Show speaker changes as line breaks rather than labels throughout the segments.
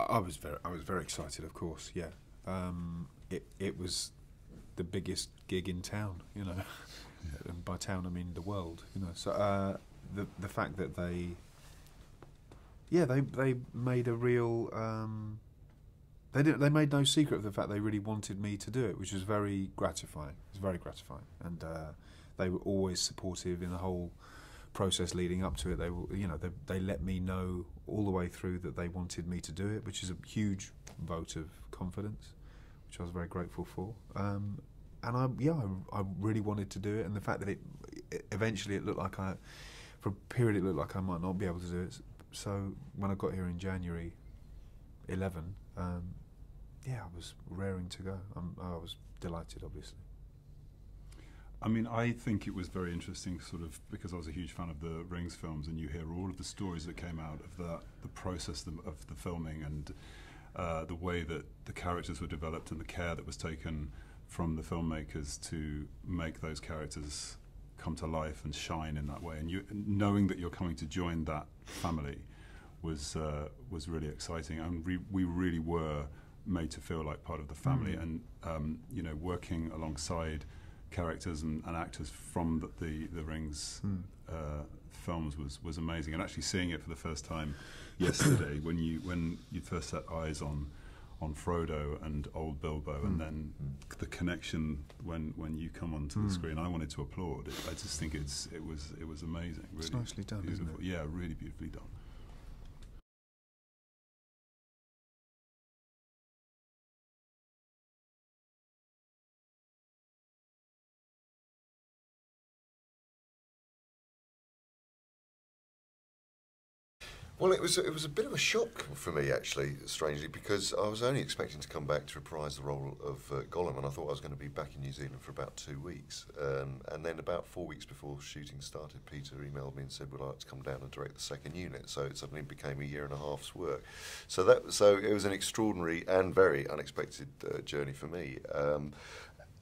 I was very excited, of course. Yeah, it was the biggest gig in town, you know, and by town I mean the world, you know. So the fact that they made a real they made no secret of the fact they really wanted me to do it, which was very gratifying. It was very gratifying, and they were always supportive in the whole process leading up to it. They were, you know, they let me know all the way through that they wanted me to do it, which is a huge vote of confidence, which I was very grateful for. And I really wanted to do it, and the fact that it eventually it looked like for a period it looked like I might not be able to do it. So when I got here in January 11, I was raring to go. I was delighted, obviously.
I mean, I think it was very interesting, sort of, because I was a huge fan of the Rings films, and you hear all of the stories that came out of the process of the filming, and the way that the characters were developed and the care that was taken from the filmmakers to make those characters come to life and shine in that way. And knowing that you're coming to join that family was really exciting, and we really were made to feel like part of the family. And you know, working alongside characters and actors from the Rings films was amazing. And actually seeing it for the first time yesterday, when you first set eyes on Frodo and old Bilbo, and then the connection when you come onto the screen, I wanted to applaud. I just think it was amazing. Really,
it's nicely done,
beautiful.
Isn't it?
Yeah, really beautifully done.
Well, it was a bit of a shock for me, actually, strangely, because I was only expecting to come back to reprise the role of Gollum, and I thought I was going to be back in New Zealand for about 2 weeks. And then about 4 weeks before shooting started, Peter emailed me and said, would I like to come down and direct the second unit? So it suddenly became a year and a half's work. So it was an extraordinary and very unexpected journey for me.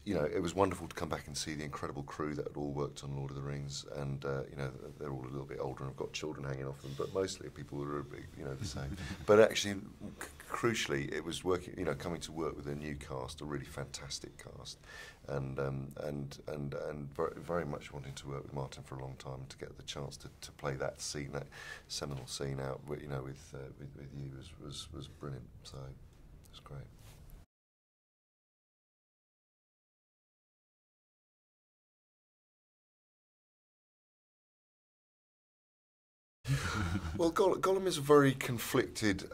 You know, it was wonderful to come back and see the incredible crew that had all worked on Lord of the Rings, and you know, they're all a little bit older and have got children hanging off them, but mostly people who are, you know, the same. But actually, crucially, it was working, you know, coming to work with a new cast, a really fantastic cast, and very much wanting to work with Martin for a long time, and to get the chance to play that scene, that seminal scene out, you know, with you was brilliant. So it was great. Well, Gollum is a very conflicted.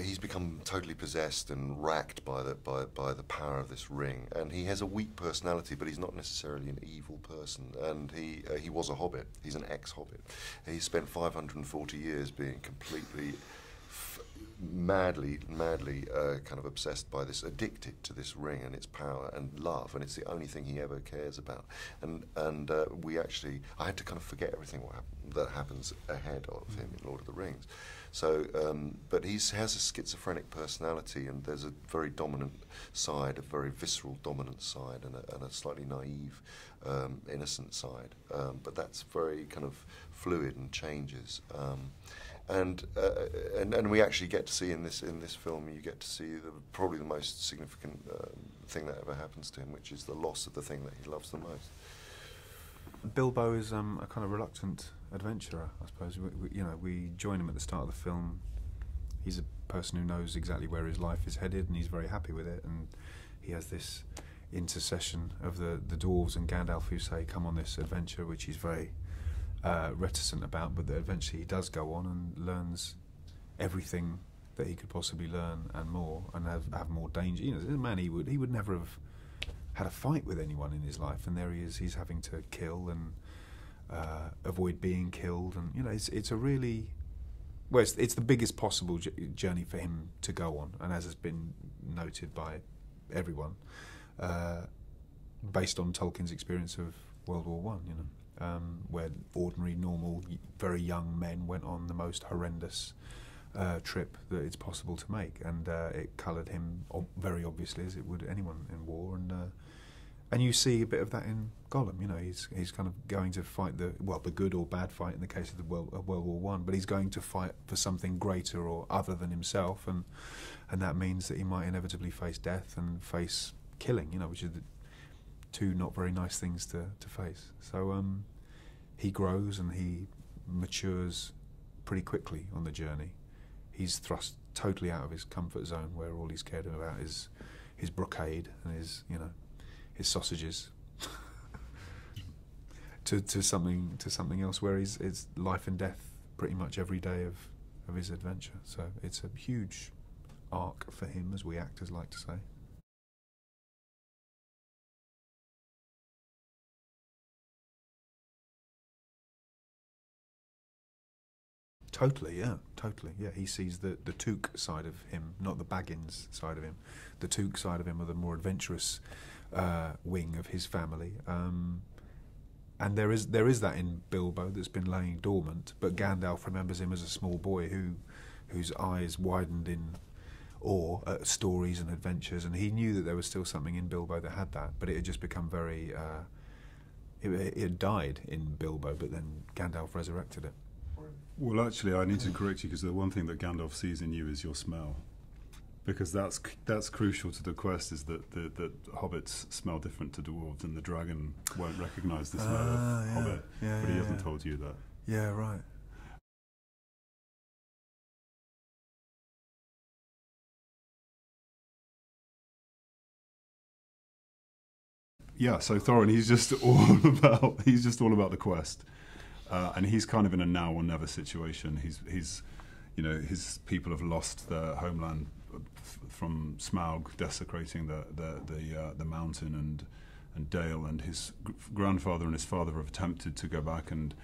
He's become totally possessed and racked by the power of this ring, and he has a weak personality, but he's not necessarily an evil person. And he was a hobbit. He's an ex-hobbit. He spent 540 years being completely madly kind of obsessed by this, addicted to this ring and its power and love, and it's the only thing he ever cares about. And I had to kind of forget everything that happens ahead of him in Lord of the Rings. So, but he has a schizophrenic personality, and there's a very dominant side, a very visceral dominant side, and a slightly naive, innocent side. But that's very kind of fluid and changes. And we actually get to see in this film, you get to see probably the most significant thing that ever happens to him, which is the loss of the thing that he loves the most.
Bilbo is a kind of reluctant adventurer, I suppose. We join him at the start of the film. He's a person who knows exactly where his life is headed, and he's very happy with it. And he has this intercession of the dwarves and Gandalf, who say, "Come on this adventure," which he's very reticent about, but that eventually he does go on and learns everything that he could possibly learn and more, and have more danger. You know, as a man, he would never have had a fight with anyone in his life, and there he is. He's having to kill and avoid being killed, and you know, it's a really it's the biggest possible journey for him to go on, and as has been noted by everyone, based on Tolkien's experience of World War One. You know. Where ordinary, normal, very young men went on the most horrendous trip that it's possible to make, and it coloured him very obviously, as it would anyone in war. And you see a bit of that in Gollum. You know, he's kind of going to fight the good or bad fight in the case of the World War One, but he's going to fight for something greater or other than himself, and that means that he might inevitably face death and face killing. You know, which are the two not very nice things to face. So he grows and he matures pretty quickly on the journey. He's thrust totally out of his comfort zone, where all he's cared about is his brocade and his sausages, to something else where it's life and death pretty much every day of his adventure. So it's a huge arc for him, as we actors like to say. Totally, yeah. He sees the Took side of him, not the Baggins side of him. The Took side of him, or the more adventurous wing of his family. And there is that in Bilbo that's been laying dormant, but Gandalf remembers him as a small boy whose eyes widened in awe at stories and adventures, and he knew that there was still something in Bilbo that had that, but it had just become very... it had died in Bilbo, but then Gandalf resurrected it.
Well, actually, I need to correct you, because the one thing that Gandalf sees in you is your smell, because that's crucial to the quest. Is that the hobbits smell different to dwarves, and the dragon won't recognise the smell of hobbit, but he hasn't told you that.
Yeah, right.
Yeah, so Thorin, he's just all about the quest. And he's kind of in a now or never situation. He's his people have lost their homeland from Smaug desecrating the mountain and Dale, and his grandfather and his father have attempted to go back and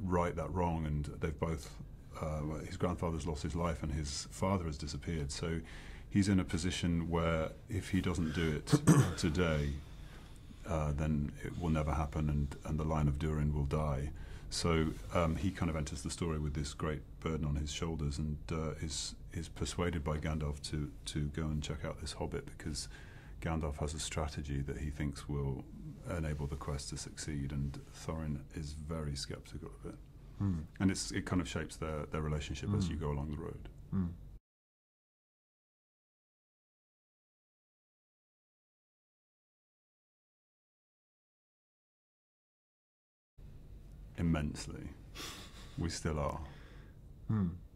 right that wrong, and they've both his grandfather's lost his life and his father has disappeared. So he's in a position where if he doesn't do it today, then it will never happen, and the line of Durin will die. So he kind of enters the story with this great burden on his shoulders, and is persuaded by Gandalf to go and check out this hobbit, because Gandalf has a strategy that he thinks will enable the quest to succeed, and Thorin is very sceptical of it. And it kind of shapes their relationship as you go along the road. Immensely. We still are.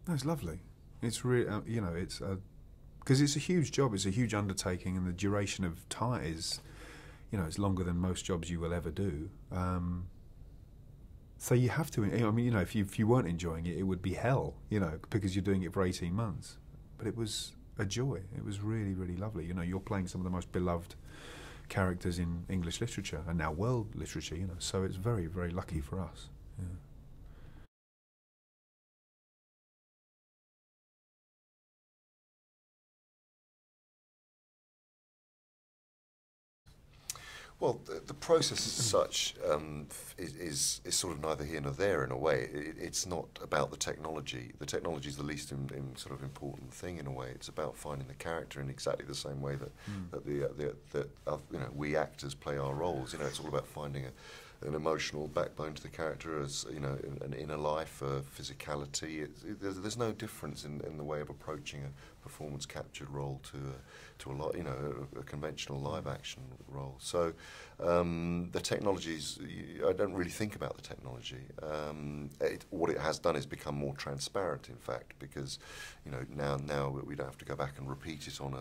That's lovely. It's really, it's because it's a huge job. It's a huge undertaking, and the duration of time is, it's longer than most jobs you will ever do. So you have to. I mean, if you weren't enjoying it, it would be hell. Because you're doing it for 18 months. But it was a joy. It was really, really lovely. You're playing some of the most beloved characters in English literature and now world literature. So it's very, very lucky for us. Yeah.
Well, the process as such is sort of neither here nor there in a way. It's not about the technology. The technology is the least sort of important thing in a way. It's about finding the character in exactly the same way that we actors play our roles. It's all about finding an emotional backbone to the character, as an inner life, physicality. There's no difference in the way of approaching a performance captured role to a lot, a conventional live action role. So the technologies, I don't really think about the technology. What it has done is become more transparent, in fact, because now we don't have to go back and repeat it on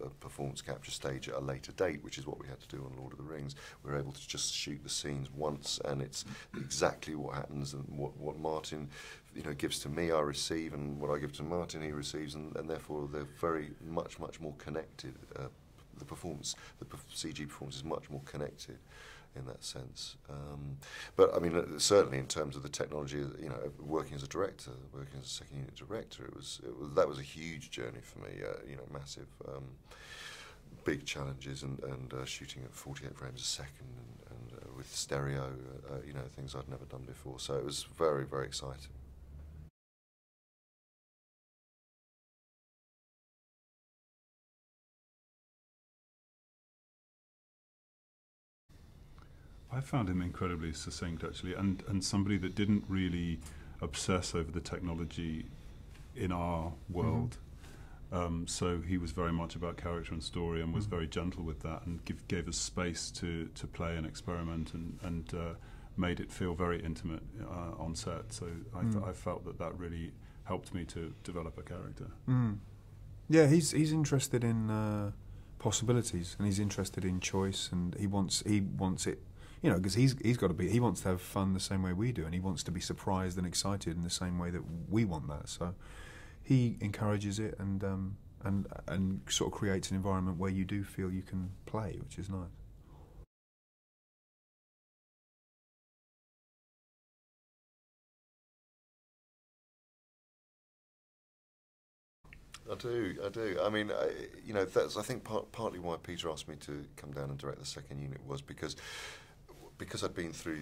a performance capture stage at a later date, which is what we had to do on Lord of the Rings. We're able to just shoot the scenes once, and it's exactly what happens, and what Martin gives to me, I receive, and what I give to Martin, he receives, and therefore they're very much more connected. The CG performance is much more connected in that sense. But I mean, certainly in terms of the technology, working as a director, working as a second unit director, that was a huge journey for me. Massive, big challenges, and shooting at 48 frames a second, and with stereo, things I'd never done before. So it was very, very exciting.
I found him incredibly succinct, actually, and somebody that didn't really obsess over the technology in our world. So he was very much about character and story, and was very gentle with that, and gave us space to play and experiment, and made it feel very intimate on set. So I felt that really helped me to develop a character.
Yeah, he's interested in possibilities, and he's interested in choice, and he wants it, you know, because he wants to have fun the same way we do, and he wants to be surprised and excited in the same way that we want that. So he encourages it, and sort of creates an environment where you do feel you can play, which is nice.
I do. I mean, you know, that's, I think, partly why Peter asked me to come down and direct the second unit was because I'd been through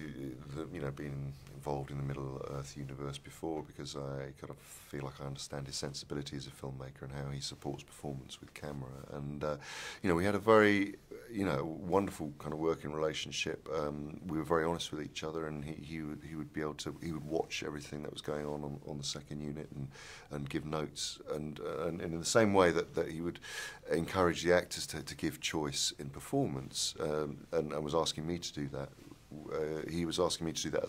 been involved in the Middle-earth universe before, because I kind of feel like I understand his sensibility as a filmmaker and how he supports performance with camera. And you know, we had a very wonderful kind of working relationship. We were very honest with each other, and he would watch everything that was going on the second unit and give notes, and in the same way that he would encourage the actors to give choice in performance, and was asking me to do that. He was asking me to do that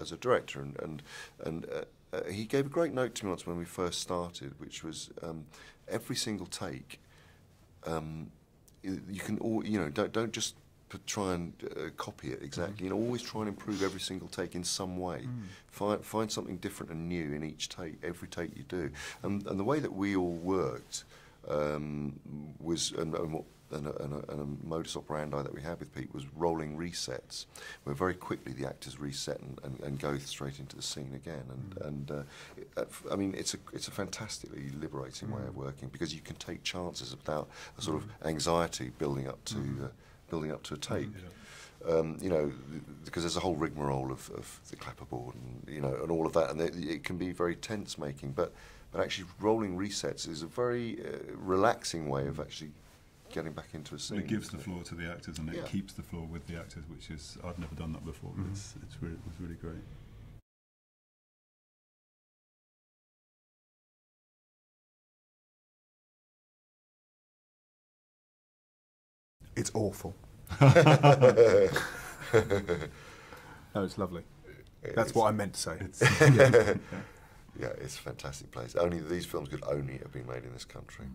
as a director, and he gave a great note to me once when we first started, which was every single take. You can don't just try and copy it exactly. You know, always try and improve every single take in some way. Find something different and new in each take, every take you do. And the way that we all worked was and a modus operandi that we had with Pete was rolling resets, where very quickly the actors reset and go straight into the scene again. I mean, it's a fantastically liberating way of working, because you can take chances without a sort of anxiety building up to a take. You know, because there's a whole rigmarole of the clapperboard and all of that, and it can be very tense making. But actually, rolling resets is a very relaxing way of actually getting back into a scene.
It gives the floor to the actors, and it keeps the floor with the actors, which is, I've never done that before. But it's really great.
It's awful. No, it's lovely. That's what I meant to say.
Yeah, it's a fantastic place. Only these films could only have been made in this country.